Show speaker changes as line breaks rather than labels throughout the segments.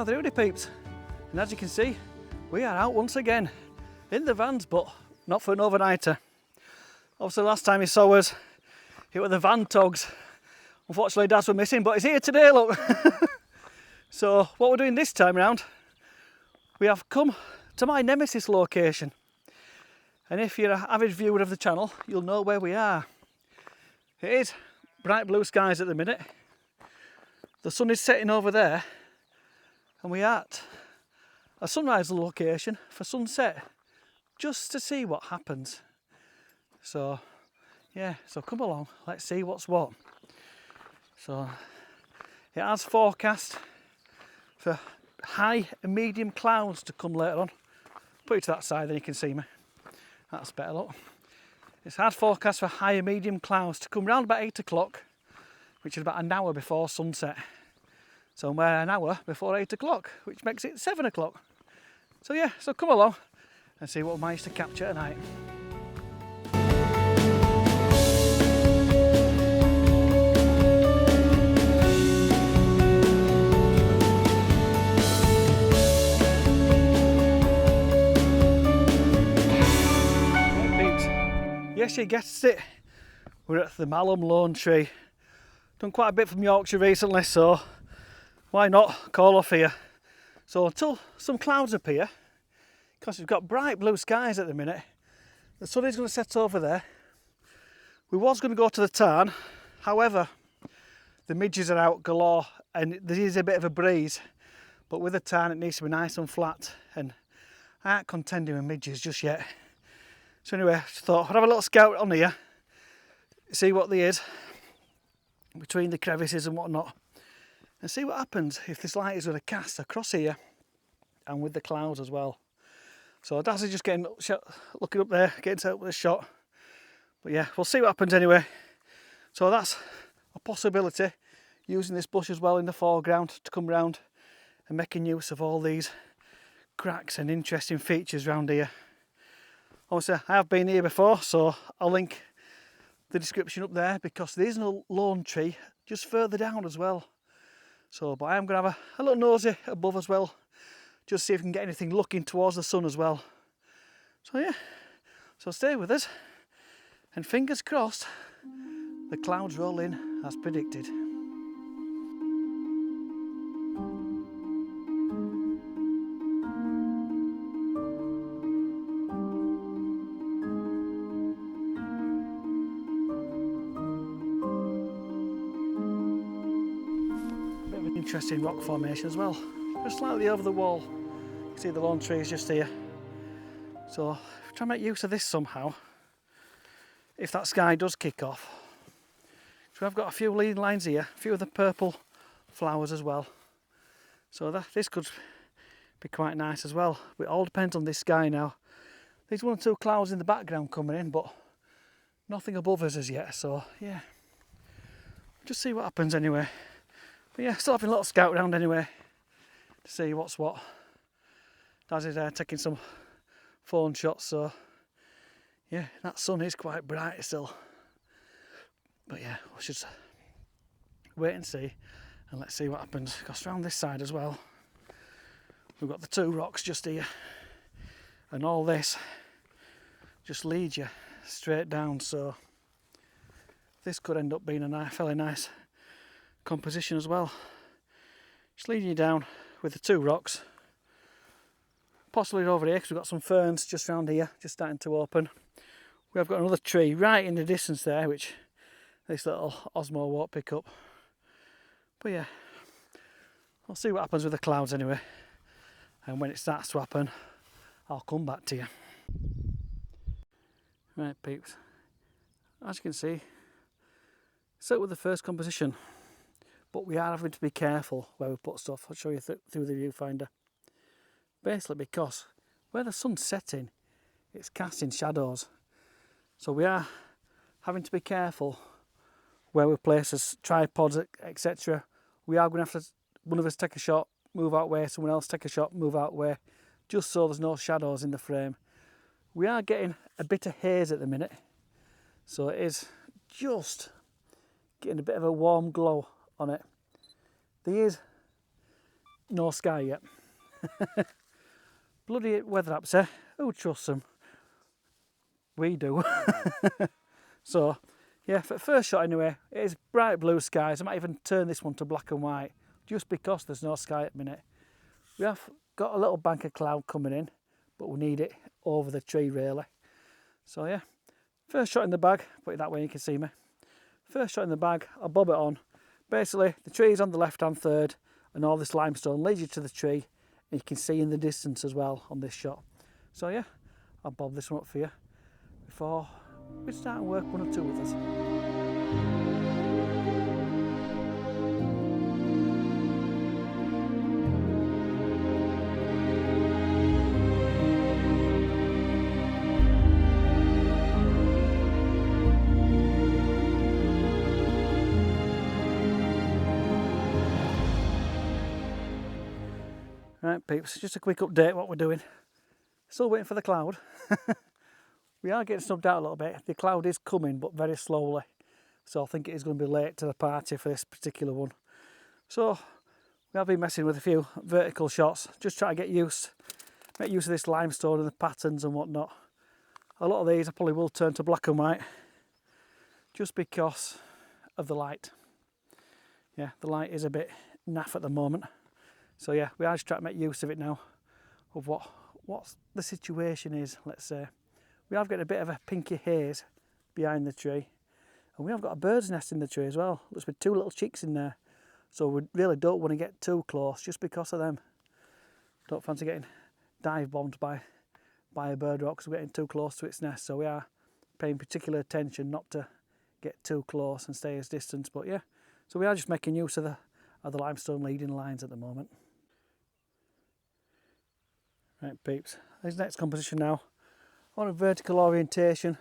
Howdy Doody peeps, and as you can see we are out once again in the vans, but not for an overnighter. Obviously last time you saw us it was the van togs. Unfortunately Daz were missing, but he's here today, look. So what we're doing this time around, we have come to my NEMISIS location, and if you're an avid viewer of the channel you'll know where we are. It is bright blue skies at the minute, the sun is setting over there, and we're at a sunrise location for sunset, just to see what happens. So yeah, so come along, let's see what's what. So it has forecast for high and medium clouds to come later on. Put it to that side then you can see me. That's better, look. It's hard forecast for high and medium clouds to come round about 8 o'clock, which is about an hour before sunset. So we're an hour before 8 o'clock, which makes it 7 o'clock. So yeah, so come along and see what we managed to capture tonight. Yes, you guessed it, we're at the Malham Lone Tree. Done quite a bit from Yorkshire recently, so why not call off here? So until some clouds appear, because we've got bright blue skies at the minute, the sun is going to set over there. We was going to go to the tarn, however the midges are out galore and there is a bit of a breeze, but with the tarn it needs to be nice and flat, and I ain't contending with midges just yet. So anyway, I thought I'd have a little scout on here, see what there is between the crevices and whatnot, and see what happens if this light is going to cast across here and with the clouds as well. So Daz is just getting looking up there, getting set up with a shot. But yeah, we'll see what happens anyway. So that's a possibility, using this bush as well in the foreground to come round and making use of all these cracks and interesting features around here. Obviously I have been here before, so I'll link the description up there, because there is a lone tree just further down as well. So, but I am going to have a little nosy above as well, just see if we can get anything looking towards the sun as well. So yeah, so stay with us, and fingers crossed the clouds roll in as predicted. Interesting rock formation as well, just slightly over the wall. You can see the lone tree is just here. So try and make use of this somehow if that sky does kick off. So I've got a few leading lines here, a few of the purple flowers as well. So this could be quite nice as well. It all depends on this sky now. There's 1 or 2 clouds in the background coming in, but nothing above us as yet. So yeah, just see what happens anyway. But yeah, still having a little scout around anyway to see what's what. Daz is taking some phone shots, so yeah, that sun is quite bright still. But yeah, we'll just wait and see, and let's see what happens. Because around this side as well, we've got the 2 rocks just here, and all this just leads you straight down. So this could end up being a fairly nice composition as well, just leading you down with the 2 rocks, possibly over here because we've got some ferns just around here just starting to open. We have got another tree right in the distance there which this little Osmo won't pick up. But yeah, I'll see what happens with the clouds anyway, and when it starts to happen I'll come back to you. Right peeps, as you can see, so with the first composition, but we are having to be careful where we put stuff. I'll show you through the viewfinder. Basically because where the sun's setting, it's casting shadows. So we are having to be careful where we place as tripods, etc. We are going to have to, one of us take a shot, move out way, someone else take a shot, move out way, just so there's no shadows in the frame. We are getting a bit of haze at the minute, so it is just getting a bit of a warm glow on it. There is no sky yet. Bloody weather apps, eh? Who trusts them? We do. So, yeah, for the first shot anyway, it is bright blue skies. I might even turn this one to black and white, just because there's no sky at the minute. We have got a little bank of cloud coming in, but we need it over the tree really. So yeah, first shot in the bag, put it that way you can see me. First shot in the bag, I'll bob it on. Basically, the tree is on the left-hand third, and all this limestone leads you to the tree, and you can see in the distance as well on this shot. So yeah, I'll bob this one up for you before we start and work one or two with us. Right peeps, just a quick update what we're doing. Still waiting for the cloud. We are getting snubbed out a little bit. The cloud is coming, but very slowly. So I think it is going to be late to the party for this particular one. So we have been messing with a few vertical shots, just trying to make use of this limestone and the patterns and whatnot. A lot of these I probably will turn to black and white, just because of the light. Yeah, the light is a bit naff at the moment. So yeah, we are just trying to make use of it now, of what the situation is, let's say. We have got a bit of a pinky haze behind the tree, and we have got a bird's nest in the tree as well. Looks with two little chicks in there, so we really don't want to get too close just because of them. Don't fancy getting dive bombed by a bird rock because we're getting too close to its nest, so we are paying particular attention not to get too close and stay as distance. But yeah, so we are just making use of the limestone leading lines at the moment. Right peeps, this next composition now, on a vertical orientation,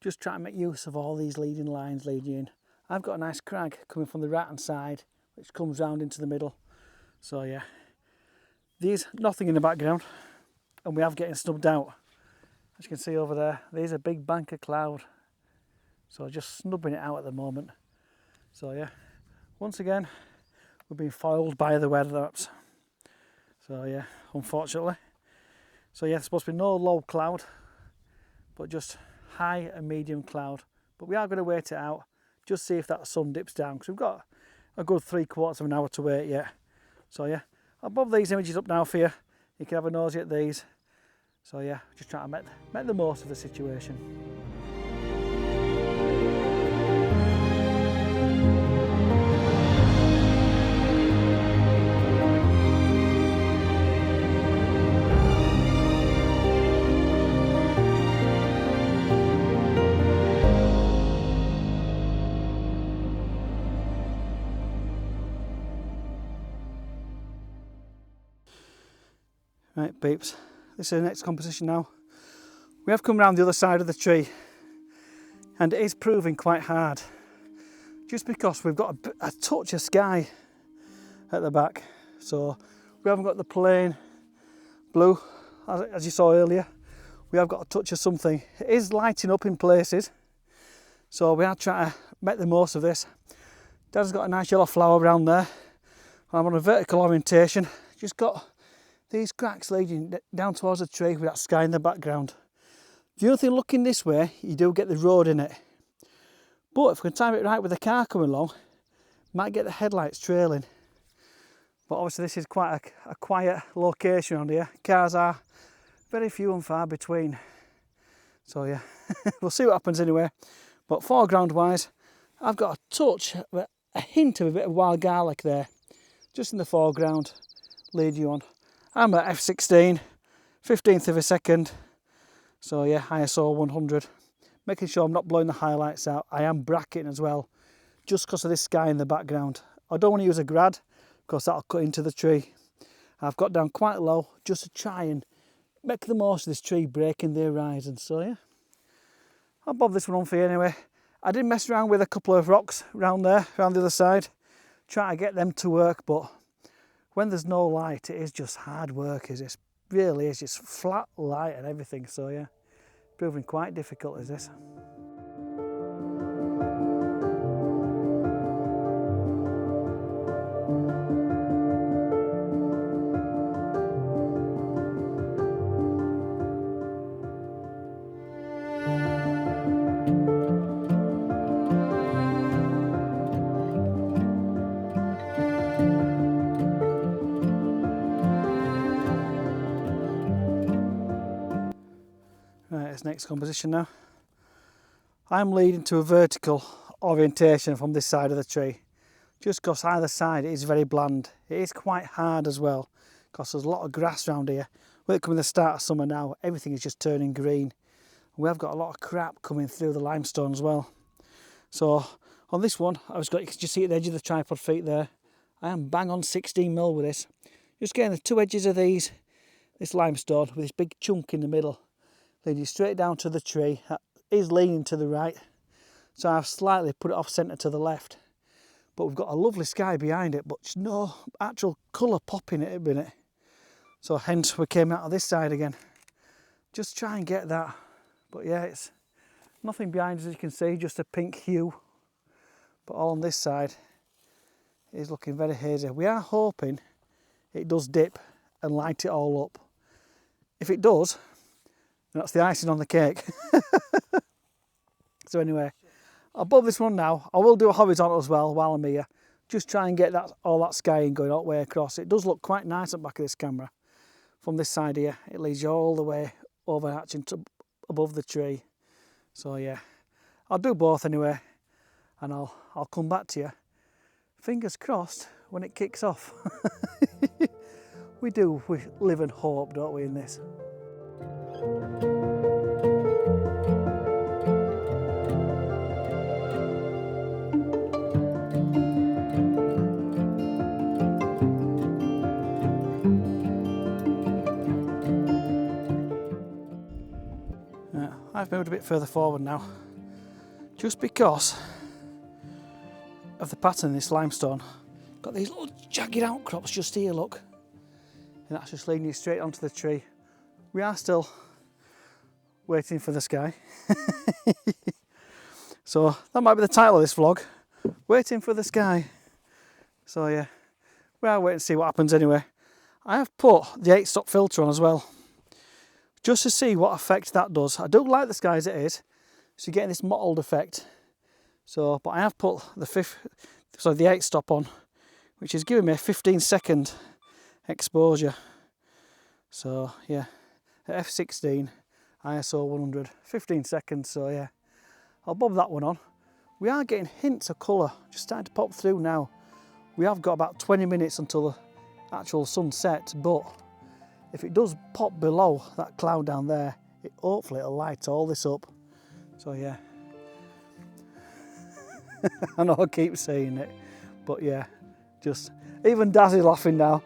just trying to make use of all these leading lines leading in. I've got a nice crag coming from the right hand side, which comes round into the middle. So yeah, there's nothing in the background, and we have getting snubbed out. As you can see over there, there's a big bank of cloud. So just snubbing it out at the moment. So yeah, once again, we're being foiled by the weather apps. So yeah, unfortunately. So yeah, there's supposed to be no low cloud, but just high and medium cloud. But we are going to wait it out, just see if that sun dips down, because we've got a good 3/4 of an hour to wait yet. So yeah, I'll bob these images up now for you. You can have a nosy at these. So yeah, just trying to make the most of the situation. Right peeps, this is the next composition now. We have come round the other side of the tree, and it is proving quite hard, just because we've got a touch of sky at the back. So we haven't got the plain blue as you saw earlier. We have got a touch of something. It is lighting up in places, so we are trying to make the most of this. Dad's got a nice yellow flower around there. I'm on a vertical orientation, just got these cracks leading down towards the tree with that sky in the background. The only thing looking this way, you do get the road in it. But if we can time it right with the car coming along, might get the headlights trailing. But obviously this is quite a quiet location around here. Cars are very few and far between. So yeah, we'll see what happens anyway. But foreground wise, I've got a touch, a hint of a bit of wild garlic there, just in the foreground, lead you on. I'm at f16, 15th of a second, so yeah, ISO 100. Making sure I'm not blowing the highlights out. I am bracketing as well, just because of this sky in the background. I don't want to use a grad, because that'll cut into the tree. I've got down quite low, just to try and make the most of this tree breaking the horizon. So yeah, I'll bob this one on for you anyway. I did mess around with a couple of rocks around there, around the other side, try to get them to work, but when there's no light, it is just hard work. It really is just flat light and everything. So yeah, proving quite difficult is this. Right, it's next composition now. I'm leading to a vertical orientation from this side of the tree, just because either side it is very bland. It is quite hard as well, because there's a lot of grass around here. With it coming the start of summer now, everything is just turning green. We have got a lot of crap coming through the limestone as well. So on this one, you can just see at the edge of the tripod feet there, I am bang on 16mm with this. Just getting the two edges of this limestone with this big chunk in the middle, leading straight down to the tree. That is leaning to the right, so I've slightly put it off centre to the left. But we've got a lovely sky behind it, but just no actual colour popping at it a minute. So hence we came out of this side again. Just try and get that. But yeah, it's nothing behind us as you can see, just a pink hue. But all on this side is looking very hazy. We are hoping it does dip and light it all up. If it does, that's the icing on the cake. So anyway, above this one now, I will do a horizontal as well while I'm here. Just try and get all that skying going all the way across. It does look quite nice at the back of this camera. From this side here, it leads you all the way over arching to above the tree. So yeah, I'll do both anyway, and I'll come back to you. Fingers crossed when it kicks off. We live and hope, don't we, in this? I've moved a bit further forward now, just because of the pattern in this limestone. Got these little jagged outcrops just here, look. And that's just leading you straight onto the tree. We are still waiting for the sky. So that might be the title of this vlog, waiting for the sky. So yeah, we are waiting to see what happens anyway. I have put the 8-stop filter on as well, just to see what effect that does. I do like the sky as it is, so you're getting this mottled effect. So, but I have put the 8-stop on, which is giving me a 15-second exposure. So yeah, at f16, ISO 100, 15 seconds. So yeah, I'll bob that one on. We are getting hints of colour just starting to pop through now. We have got about 20 minutes until the actual sunset, but if it does pop below that cloud down there, hopefully it'll light all this up. So yeah, I know I keep saying it, but yeah, just even Daz is laughing now.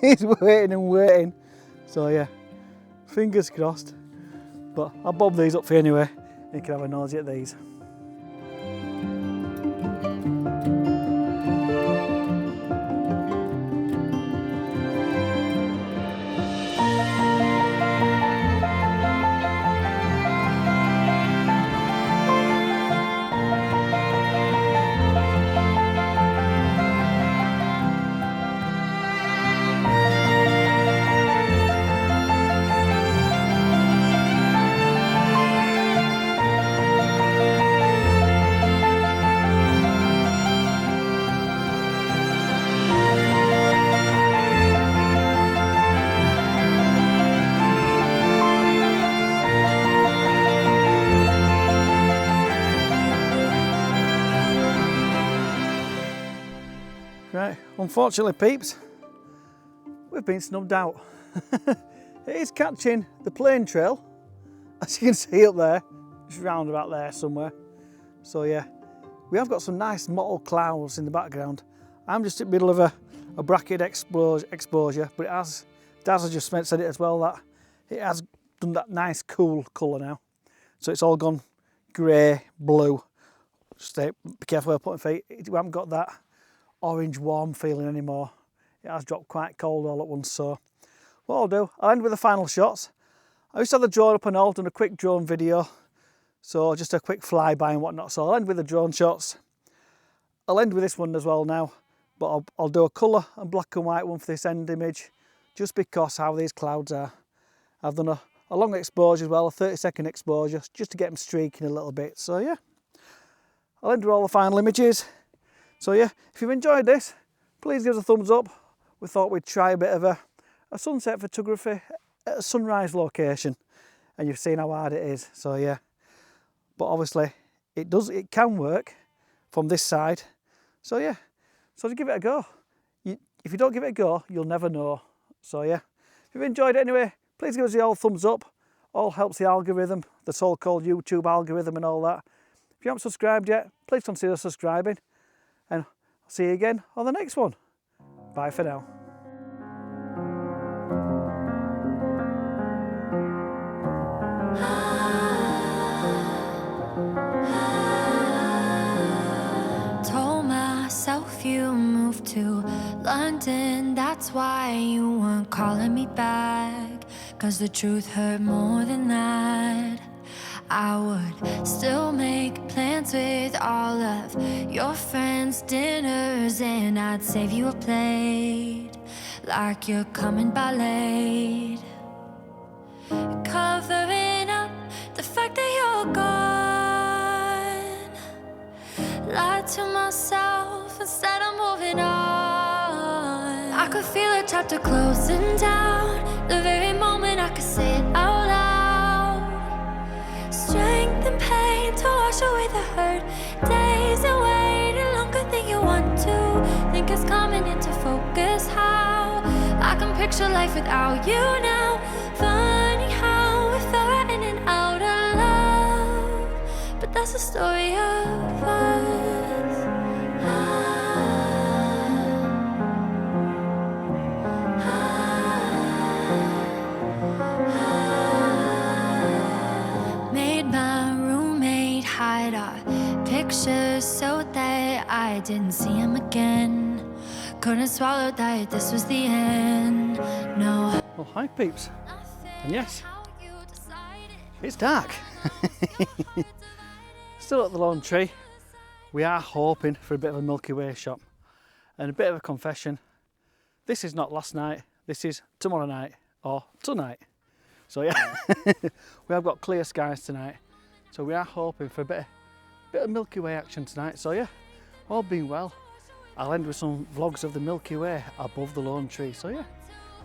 He's waiting and waiting. So yeah, fingers crossed. But I'll bob these up for you anyway. You can have a nosy at these. Right, unfortunately peeps, we've been snubbed out. It is catching the plane trail, as you can see up there, just round about there somewhere. So yeah, we have got some nice mottled clouds in the background. I'm just in the middle of a bracketed exposure, but it has, Daz has just said it as well, that it has done that nice cool colour now. So it's all gone grey, blue. Just be careful where I'm putting feet. We haven't got that orange warm feeling anymore. It has dropped quite cold all at once. So what I'll do, I'll end with the final shots. I used to have the drone up and all, done a quick drone video, so just a quick flyby and whatnot. So I'll end with the drone shots. I'll end with this one as well now, but I'll do a colour and black and white one for this end image, just because how these clouds are. I've done a long exposure as well, a 30-second exposure, just to get them streaking a little bit. So yeah, I'll end with all the final images. So yeah, if you've enjoyed this, please give us a thumbs up. We thought we'd try a bit of a sunset photography at a sunrise location. and you've seen how hard it is. So yeah, but obviously it can work from this side. So yeah, so to give it a go. If you don't give it a go, you'll never know. So yeah, if you've enjoyed it anyway, please give us the old thumbs up. All helps the algorithm, the so-called YouTube algorithm and all that. If you haven't subscribed yet, please consider subscribing. And I'll see you again on the next one. Bye for now.
Told myself you moved to London, that's why you weren't calling me back. 'Cause the truth hurt more than that. I would still make plans with all of your friends' dinners, and I'd save you a plate like you're coming by late. Covering up the fact that you're gone. Lied to myself instead of moving on. I could feel a chapter closing down the very moment I could say it out loud. Strength and pain to wash away the hurt. Days and waiting longer than you want to. Think it's coming into focus how I can picture life without you now. Funny how we fell right in and out of love, but that's the story of us. Made my roommate hide our pictures so that I didn't see him again. Couldn't swallow that this was the end. No.
Well, hi peeps. And yes, it's dark. Still at the Lone Tree. We are hoping for a bit of a Milky Way shot. And a bit of a confession. This is not last night. This is tomorrow night or tonight. So yeah, we have got clear skies tonight. So we are hoping for a bit of Milky Way action tonight. So yeah, all being well, I'll end with some vlogs of the Milky Way above the Lone Tree. So yeah,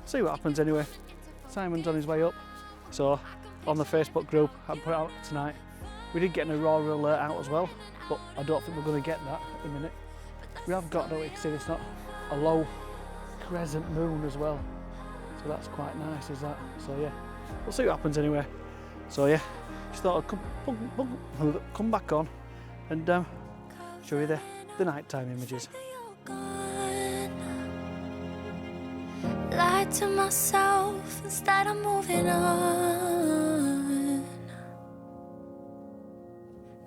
see what happens anyway. Simon's on his way up. So on the Facebook group, I put it out tonight. We did get an aurora alert out as well, but I don't think we're going to get that at the minute. We have got, don't we, see it's not a low crescent moon as well. So that's quite nice, is that? So yeah, we'll see what happens anyway. So yeah, just thought I'd come back on and show you the nighttime images.
Lied to myself instead of moving on.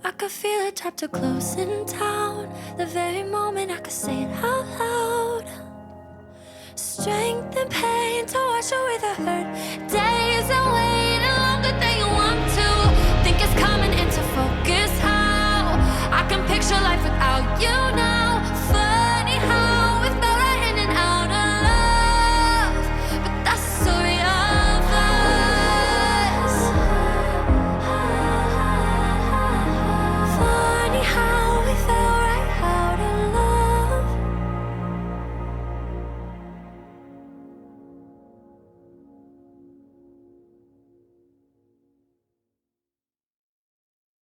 I could feel a chapter closing down the very moment I could say it out loud. Strength and pain to wash away the hurt. Days and